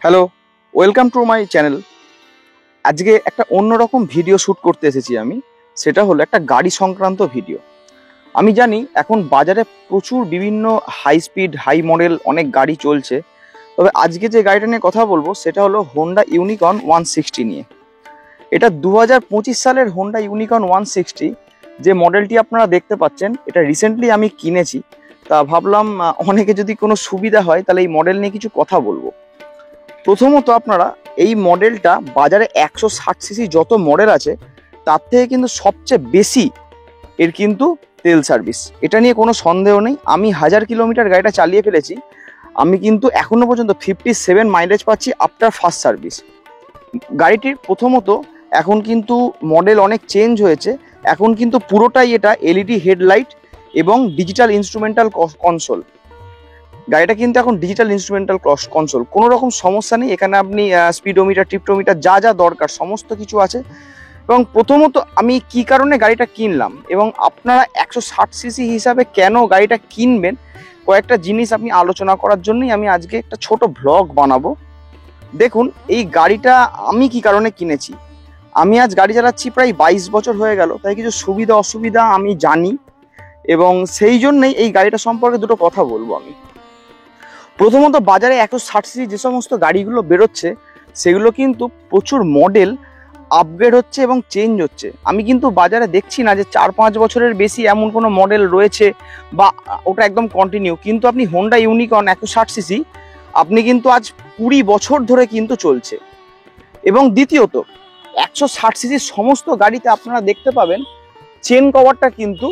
Hello, welcome to my channel. আজকে একটা অন্যরকম ভিডিও শ্যুট করতে এসেছি আমি। সেটা হলো একটা গাড়ি সংক্রান্ত ভিডিও। আমি জানি এখন বাজারে প্রচুর বিভিন্ন হাই স্পিড হাই মডেল অনেক গাড়ি চলছে, তবে আজকে যে গাড়িটা নিয়ে কথা বলবো সেটা হলো হোন্ডা ইউনিকর্ন 160 নিয়ে। এটা 2025 সালের হোন্ডা ইউনিকর্ন 160, যে মডেলটি আপনারা দেখতে পাচ্ছেন। এটা রিসেন্টলি আমি কিনেছি, তা ভাবলাম অনেকে যদি কোনো সুবিধা হয় তাহলে এই মডেল নিয়ে কিছু কথা বলবো। প্রথমত আপনারা এই মডেলটা বাজারে 160 সিসি যত মডেল আছে তার থেকে কিন্তু সবচেয়ে বেশি এর কিন্তু তেল সার্ভিস, এটা নিয়ে কোনো সন্দেহ নেই। আমি 1000 কিলোমিটার গাড়িটা চালিয়ে ফেলেছি, আমি কিন্তু এখনো পর্যন্ত 57 মাইলেজ পাচ্ছি আফটার ফার্স্ট সার্ভিস। গাড়িটির প্রথমত এখন কিন্তু মডেল অনেক চেঞ্জ হয়েছে, এখন কিন্তু পুরোটাই এটা এলইডি হেডলাইট এবং ডিজিটাল ইনস্ট্রুমেন্টাল কনসোল। গাড়িটা কিন্তু এখন ডিজিটাল ইনস্ট্রুমেন্টাল কনসোল, কোনো রকম সমস্যা নেই। এখানে আপনি স্পিডোমিটার ট্রিপ্টোমিটার যা যা দরকার সমস্ত কিছু আছে। এবং প্রথমত আমি কি কারণে গাড়িটা কিনলাম এবং আপনারা 160 সিসি হিসাবে কেন গাড়িটা কিনবেন, কয়েকটা জিনিস আপনি আলোচনা করার জন্যই আমি আজকে একটা ছোট ভ্লগ বানাবো। দেখুন, এই গাড়িটা আমি কি কারণে কিনেছি। আমি আজ গাড়ি চালাচ্ছি প্রায় 22 বছর হয়ে গেল, তাই কিছু সুবিধা অসুবিধা আমি জানি এবং সেই জন্যই এই গাড়িটা সম্পর্কে দুটো কথা বলবো আমি। প্রথমত বাজারে 160 সিসি যে সমস্ত গাড়িগুলো বেরোচ্ছে সেগুলো কিন্তু প্রচুর মডেল আপগ্রেড হচ্ছে এবং চেঞ্জ হচ্ছে। আমি কিন্তু বাজারে দেখছি না যে 4-5 বছরের বেশি এমন কোনো মডেল রয়েছে বা ওটা একদম কন্টিনিউ, কিন্তু আপনি হোন্ডা ইউনিকর্ন 160 সিসি আপনি কিন্তু আজ 20 বছর ধরে কিন্তু চলছে। এবং দ্বিতীয়ত 160 সিসির সমস্ত গাড়িতে আপনারা দেখতে পাবেন চেন কভারটা কিন্তু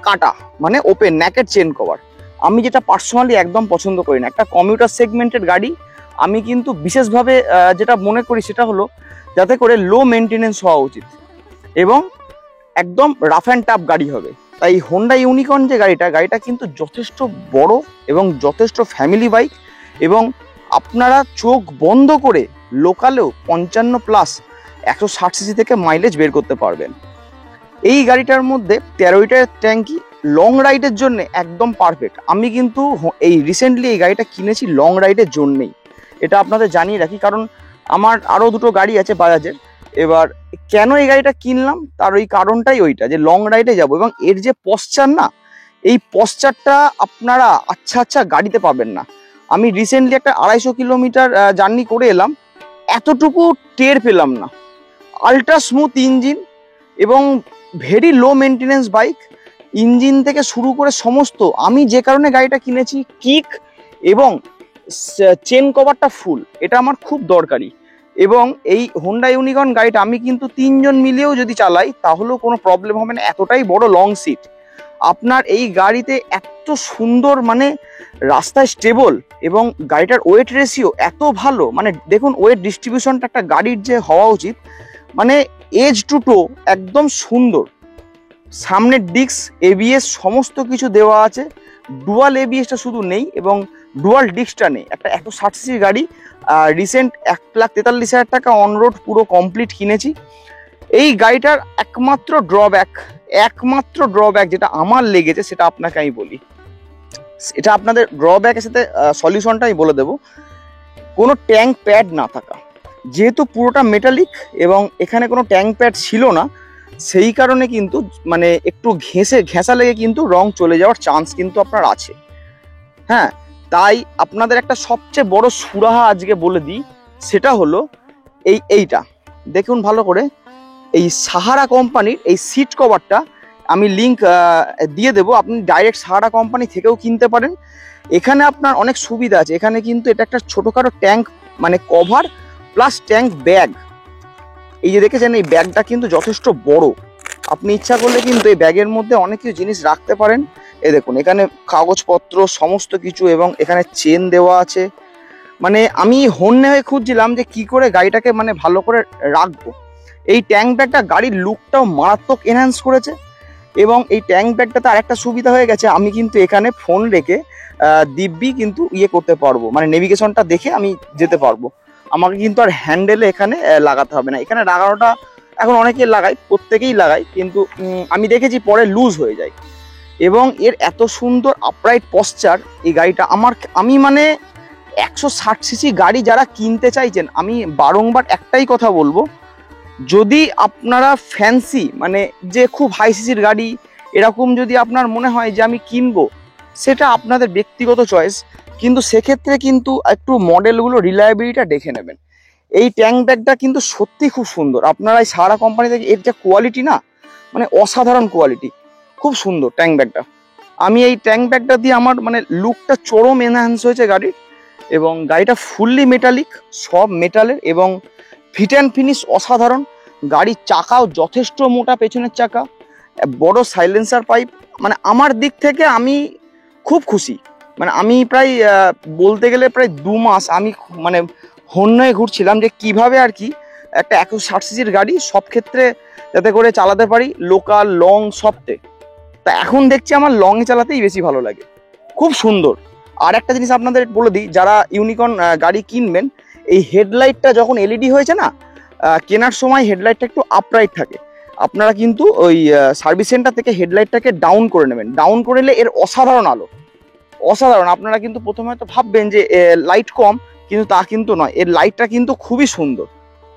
কাটা, মানে ওপেন ন্যাকেড চেন কভার। আমি যেটা পার্সোনালি একদম পছন্দ করি না। একটা কমিউটার সেগমেন্টের গাড়ি আমি কিন্তু বিশেষভাবে যেটা মনে করি সেটা হলো যাতে করে লো মেনটেনেন্স হওয়া উচিত এবং একদম রাফ অ্যান্ড টাফ গাড়ি হবে। তাই হোন্ডা ইউনিকর্ন যে গাড়িটা কিন্তু যথেষ্ট বড় এবং যথেষ্ট ফ্যামিলি বাইক, এবং আপনারা চোখ বন্ধ করে লোকালেও 55+ 160 সিসি থেকে মাইলেজ বের করতে পারবেন। এই গাড়িটার মধ্যে 13 লিটারের ট্যাঙ্কি, লং রাইডের জন্য একদম পারফেক্ট। আমি কিন্তু এই রিসেন্টলি এই গাড়িটা কিনেছি লং রাইডের জন্যেই, এটা আপনাদের জানিয়ে রাখি, কারণ আমার আরও দুটো গাড়ি আছে বাজাজের। এবার কেন এই গাড়িটা কিনলাম তার ওই কারণটাই ওইটা, যে লং রাইডে যাব এবং এর যে পশ্চার না, এই পশ্চারটা আপনারা আচ্ছা গাড়িতে পাবেন না। আমি রিসেন্টলি একটা 250 কিলোমিটার জার্নি করে এলাম, এতটুকু টের পেলাম না। আল্ট্রা স্মুথ ইঞ্জিন এবং very low maintenance bike, engine থেকে শুরু করে সমস্ত। আমি যে কারণে গাড়িটা কিনেছি, কিক এবং চেন কভারটা ফুল, এটা আমার খুব দরকারি। এবং এই হোন্ডা ইউনিকর্ন গাড়িটা আমি কিন্তু 3 জন মিলেও যদি চালাই তাহলেও কোনো প্রবলেম হবে না, এতটাই বড় লং সিট। আপনার এই গাড়িতে এত সুন্দর, মানে রাস্তায় স্টেবল, এবং গাড়িটার ওয়েট রেশিও এত ভালো। মানে দেখুন ওয়েট ডিস্ট্রিবিউশনটা একটা গাড়ির যে হওয়া উচিত, মানে এজ টু টো একদম সুন্দর। সামনের ডিস্ক, এবিএস সমস্ত কিছু দেওয়া আছে, ডুয়াল এবিএসটা শুধু নেই এবং ডুয়াল ডিস্কটা নেই। একটা 160 সিসির গাড়ি, রিসেন্ট 1,43,000 টাকা অনরোড পুরো কমপ্লিট কিনেছি। এই গাড়িটার একমাত্র ড্রব্যাক যেটা আমার লেগেছে সেটা আপনাকে আমি বলি, এটা আপনাদের ড্রব্যাকের সাথে সলিউশনটা আমি বলে দেবো। কোনো ট্যাঙ্ক প্যাড না থাকা, যেহেতু পুরোটা মেটালিক এবং এখানে কোনো ট্যাঙ্ক প্যাড ছিল না, সেই কারণে কিন্তু মানে একটু ঘেঁষা লেগে কিন্তু রং চলে যাওয়ার চান্স কিন্তু আপনার আছে। হ্যাঁ, তাই আপনাদের একটা সবচেয়ে বড় সুরাহা আজকে বলে দিই, সেটা হলো এইটা দেখুন ভালো করে। এই সাহারা কোম্পানির এই সিট কভারটা আমি লিঙ্ক দিয়ে দেবো, আপনি ডাইরেক্ট সাহারা কোম্পানি থেকেও কিনতে পারেন। এখানে আপনার অনেক সুবিধা আছে। এখানে কিন্তু এটা একটা ছোটোখাটো ট্যাঙ্ক, মানে কভার প্লাস ট্যাঙ্ক ব্যাগ। এই যে দেখেছেন এই ব্যাগটা কিন্তু যথেষ্ট বড়, আপনি ইচ্ছা করলে কিন্তু এই ব্যাগের মধ্যে অনেক কিছু জিনিস রাখতে পারেন। এই দেখুন এখানে কাগজপত্র সমস্ত কিছু, এবং এখানে চেন দেওয়া আছে। মানে আমি হন্যে হয়ে খুঁজছিলাম যে কি করে গাড়িটাকে মানে ভালো করে রাখবো। এই ট্যাঙ্ক ব্যাগটা গাড়ির লুকটাও মারাত্মক এনহ্যান্স করেছে। এবং এই ট্যাঙ্ক ব্যাগটাতে আরেকটা সুবিধা হয়ে গেছে, আমি কিন্তু এখানে ফোন রেখে দিব্যি কিন্তু করতে পারবো, মানে নেভিগেশনটা দেখে আমি যেতে পারবো। আমাকে কিন্তু আর হ্যান্ডেলে এখানে লাগাতে হবে না। এখানে লাগানোটা এখন অনেকে লাগায়, প্রত্যেকেই লাগায়, কিন্তু আমি দেখেছি পরে লুজ হয়ে যায়। এবং এর এত সুন্দর আপরাইট পশ্চার এই গাড়িটা আমি মানে 160 সিসি গাড়ি যারা কিনতে চাইছেন, আমি বারংবার একটাই কথা বলবো, যদি আপনারা ফ্যান্সি মানে যে খুব হাই সিসির গাড়ি এরকম যদি আপনার মনে হয় যে আমি কিনবো, সেটা আপনাদের ব্যক্তিগত চয়েস, কিন্তু সেক্ষেত্রে কিন্তু একটু মডেলগুলো রিলায়েবিলিটিটা দেখে নেবেন। এই ট্যাঙ্ক ব্যাগটা কিন্তু সত্যি খুব সুন্দর। আপনারা এই সারা কোম্পানি থেকে এর যে কোয়ালিটি না, মানে অসাধারণ কোয়ালিটি, খুব সুন্দর ট্যাঙ্ক ব্যাগটা। আমি এই ট্যাঙ্ক ব্যাগটা দিয়ে আমার মানে লুকটা চরম এনহ্যান্স হয়েছে গাড়ির। এবং গাড়িটা ফুললি মেটালিক, সব মেটালের, এবং ফিট অ্যান্ড ফিনিশ অসাধারণ। গাড়ির চাকাও যথেষ্ট মোটা, পেছনের চাকা, বড় সাইলেন্সার পাইপ। মানে আমার দিক থেকে আমি খুব খুশি। মানে আমি প্রায় বলতে গেলে প্রায় 2 মাস আমি মানে হন্যে ঘুরছিলাম যে কিভাবে আর কি একটা 160 সিসির গাড়ি সব ক্ষেত্রে যাতে করে চালাতে পারি, লোকাল লং সবতে। তা এখন দেখছি আমার লংয়ে চালাতেই বেশি ভালো লাগে, খুব সুন্দর। আর একটা জিনিস আপনাদের বলে দিই, যারা ইউনিকর্ন গাড়ি কিনবেন, এই হেডলাইটটা যখন এলইডি হয়েছে না, কেনার সময় হেডলাইটটা একটু আপরাইট থাকে। আপনারা কিন্তু ওই সার্ভিস সেন্টার থেকে হেডলাইটটাকে ডাউন করে নেবেন। ডাউন করে নিলে এর অসাধারণ আলো, অসাধারণ। আপনারা কিন্তু প্রথমে হয়তো ভাববেন যে লাইট কম, কিন্তু তা কিন্তু নয়, এর লাইটটা কিন্তু খুবই সুন্দর।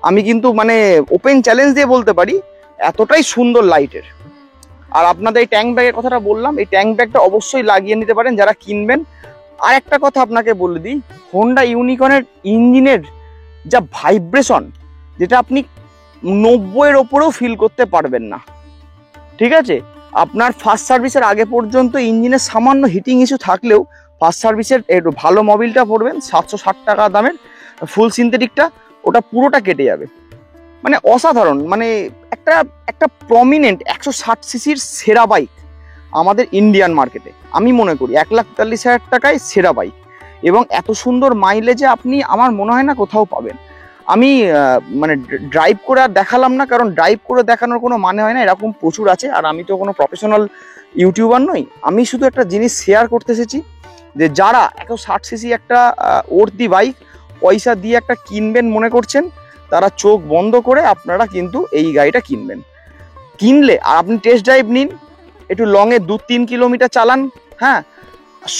আমি কিন্তু মানে ওপেন চ্যালেঞ্জ দিয়ে বলতে পারি এতটাই সুন্দর লাইটের। আর আপনাদের এই ট্যাঙ্ক ব্যাগের কথাটা বললাম, এই ট্যাঙ্ক ব্যাগটা অবশ্যই লাগিয়ে নিতে পারেন যারা কিনবেন। আর একটা কথা আপনাকে বলে দিই, হোন্ডা ইউনিকর্নের ইঞ্জিনের যা ভাইব্রেশন, যেটা আপনি 90-এর ওপরেও ফিল করতে পারবেন না, ঠিক আছে? আপনার ফার্স্ট সার্ভিসের আগে পর্যন্ত ইঞ্জিনের সামান্য হিটিং ইস্যু থাকলেও ফার্স্ট সার্ভিসের একটু ভালো মোবিলটা পড়বেন 760 টাকা দামের ফুল সিনথেটিকটা, ওটা পুরোটা কেটে যাবে। মানে অসাধারণ, মানে একটা একটা প্রমিনেন্ট 160 সিসির সেরা বাইক আমাদের ইন্ডিয়ান মার্কেটে। আমি মনে করি 1,43,000 টাকায় সেরা বাইক, এবং এত সুন্দর মাইলেজে আপনি আমার মনে হয় না কোথাও পাবেন। আমি মানে ড্রাইভ করে আর দেখালাম না, কারণ ড্রাইভ করে দেখানোর কোনো মানে হয় না, এরকম প্রচুর আছে। আর আমি তো কোনো প্রফেশনাল ইউটিউবার নই, আমি শুধু একটা জিনিস শেয়ার করতে এসেছি, যে যারা 160 সিসি একটা ওর্দি বাইক পয়সা দিয়ে একটা কিনবেন মনে করছেন, তারা চোখ বন্ধ করে আপনারা কিন্তু এই গাড়িটা কিনবেন। কিনলে আর আপনি টেস্ট ড্রাইভ নিন, একটু লংয়ে 2-3 কিলোমিটার চালান। হ্যাঁ,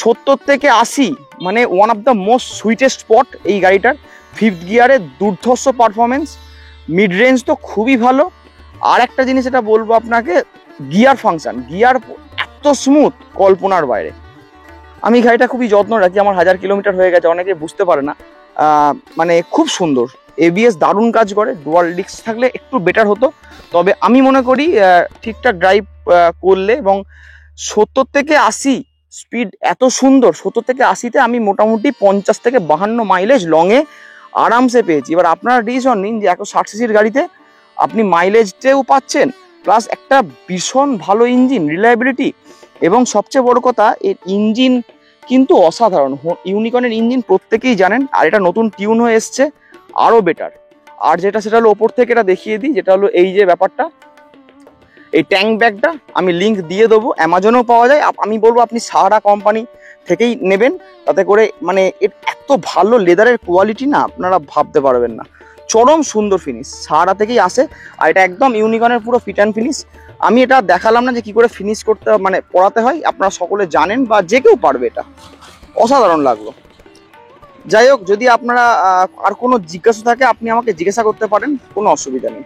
70 থেকে 80 মানে one of the most sweetest spot এই গাড়িটার। 5th গিয়ারে দুর্ধর্ষ পারফরমেন্স, মিড রেঞ্জ তো খুবই ভালো। আর একটা জিনিস এটা বলবো আপনাকে, গিয়ার ফাংশন, গিয়ার এত স্মুথ, কল্পনার বাইরে। আমি গাড়িটা খুবই যত্ন রাখি, আমার 1000 কিলোমিটার হয়ে গেছে, অনেকে বুঝতে পারে না। মানে খুব সুন্দর, এবিএস দারুণ কাজ করে, ডুয়াল ডিস্ক থাকলে একটু বেটার হতো। তবে আমি মনে করি ঠিকঠাক ড্রাইভ করলে, এবং 70 থেকে 80 স্পিড এত সুন্দর, 70 থেকে 80-তে আমি মোটামুটি 50 থেকে 52 মাইলেজ লংয়ে আরামসে পেয়েছি। এবার আপনারা ডিসিশন নিন যে 160 সিসির গাড়িতে আপনি মাইলেজটাও পাচ্ছেন, প্লাস একটা ভীষণ ভালো ইঞ্জিন রিলায়েবিলিটি, এবং সবচেয়ে বড় কথা এর ইঞ্জিন কিন্তু অসাধারণ। ইউনিকর্নের ইঞ্জিন প্রত্যেকেই জানেন, আর এটা নতুন টিউন হয়ে এসছে, আরও বেটার। আর যেটা সেটা হলো ওপর থেকে এটা দেখিয়ে দিই, যেটা হলো এই যে ব্যাপারটা, এই ট্যাঙ্ক ব্যাগটা আমি লিঙ্ক দিয়ে দেবো, অ্যামাজনেও পাওয়া যায়। আমি বলবো আপনি সাহারা কোম্পানি থেকেই নেবেন, তাতে করে মানে এর এত ভালো লেদারের কোয়ালিটি না আপনারা ভাবতে পারবেন না। চরম সুন্দর ফিনিশ, সাহারা থেকেই আসে। আর এটা একদম ইউনিকর্নের পুরো ফিট অ্যান্ড ফিনিশ। আমি এটা দেখালাম না যে কি করে ফিনিশ করতে মানে পড়াতে হয়, আপনারা সকলে জানেন বা যে কেউ পারবে, এটা অসাধারণ লাগলো। যাই হোক, যদি আপনারা আর কোনো জিজ্ঞাসা থাকে আপনি আমাকে জিজ্ঞাসা করতে পারেন, কোনো অসুবিধা নেই।